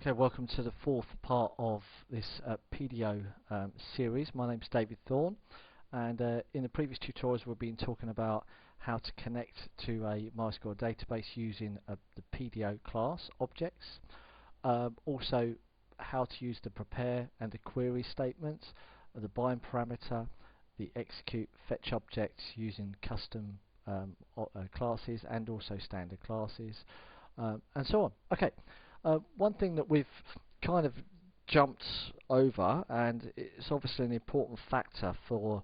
Okay, welcome to the fourth part of this PDO series. My name is David Thorne, and in the previous tutorials we've been talking about how to connect to a MySQL database using the PDO class objects. Also how to use the prepare and the query statements, the bind parameter, the execute fetch objects using custom classes and also standard classes, and so on. Okay. One thing that we've kind of jumped over, and it's obviously an important factor for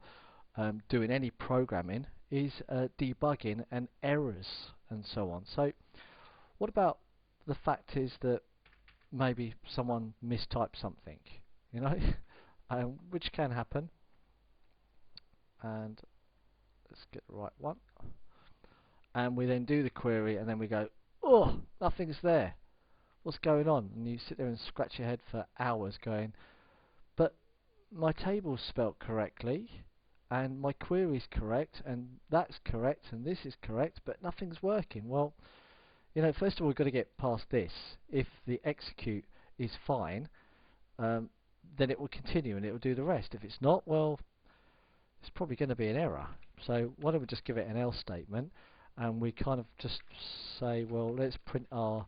doing any programming, is debugging and errors and so on. So what about the fact is that maybe someone mistyped something, you know, which can happen. And let's get the right one. And we then do the query and then we go, oh, nothing's there. What's going on? And you sit there and scratch your head for hours going, but my table's spelt correctly and my query's correct and that's correct and this is correct, but nothing's working. Well, you know, first of all we've got to get past this. If the execute is fine, then it will continue and it will do the rest. If it's not, well, it's probably going to be an error. So why don't we just give it an else statement and we kind of just say, well, let's print our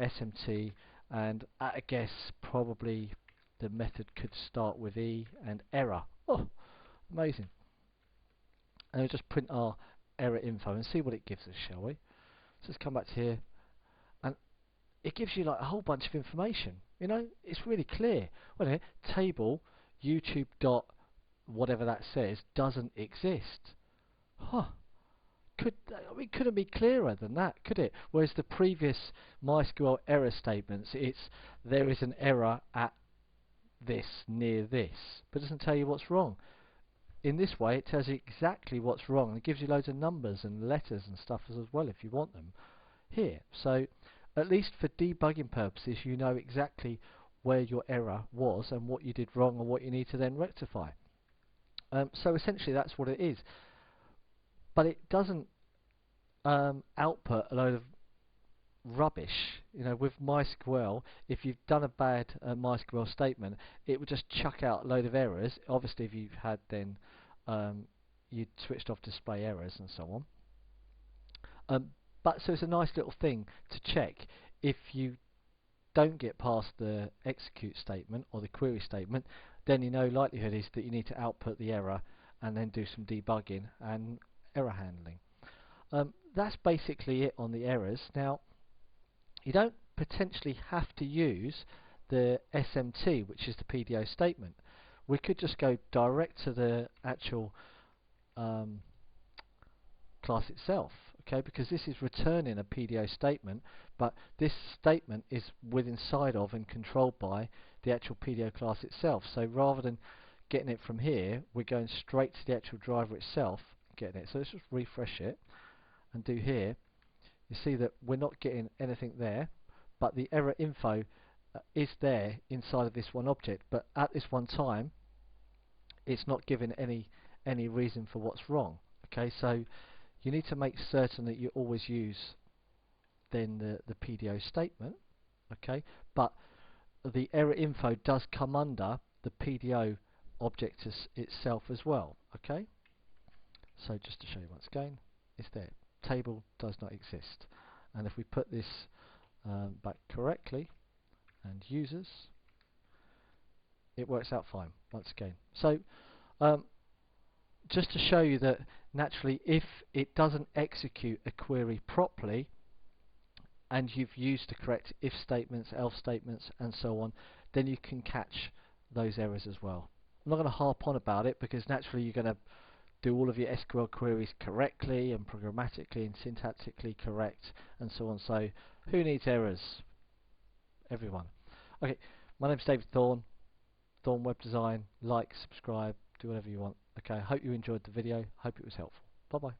SMT, and at a guess probably the method could start with E and error. Oh, amazing. And we'll just print our error info and see what it gives us, shall we? So let's come back to here, and it gives you like a whole bunch of information. You know, it's really clear. Wait a minute, table YouTube dot whatever that says doesn't exist. Huh. Couldn't be clearer than that, could it? Whereas the previous MySQL error statements, it's there is an error at this, near this, but it doesn't tell you what's wrong. In this way, it tells you exactly what's wrong, and it gives you loads of numbers and letters and stuff as well if you want them here. So at least for debugging purposes, you know exactly where your error was and what you did wrong and what you need to then rectify. So essentially that's what it is. But it doesn't output a load of rubbish. You know, with MySQL, if you've done a bad MySQL statement, it would just chuck out a load of errors. Obviously, if you've had then you'd switched off display errors and so on. But so it's a nice little thing to check. If you don't get past the execute statement or the query statement, then you know likelihood is that you need to output the error and then do some debugging and error handling. That's basically it on the errors. Now, you don't potentially have to use the SMT, which is the PDO statement. We could just go direct to the actual class itself, okay? Because this is returning a PDO statement, but this statement is inside of and controlled by the actual PDO class itself. So rather than getting it from here, we're going straight to the actual driver itself, getting it. So let's just refresh it and do here. You see that we're not getting anything there, but the error info is there inside of this one object, but at this one time it's not giving any reason for what's wrong. Okay, so you need to make certain that you always use then the PDO statement, okay, but the error info does come under the PDO object itself as well. Okay, so just to show you once again, it's there. Table does not exist, and if we put this back correctly and users, it works out fine once again. So just to show you that naturally if it doesn't execute a query properly and you've used the correct if statements, else statements and so on, then you can catch those errors as well. I'm not going to harp on about it because naturally you're going to do all of your SQL queries correctly and programmatically and syntactically correct and so on. So who needs errors? Everyone. Okay, my name's David Thorne, Thorne Web Design. Like, subscribe, do whatever you want. Okay, I hope you enjoyed the video. Hope it was helpful. Bye bye.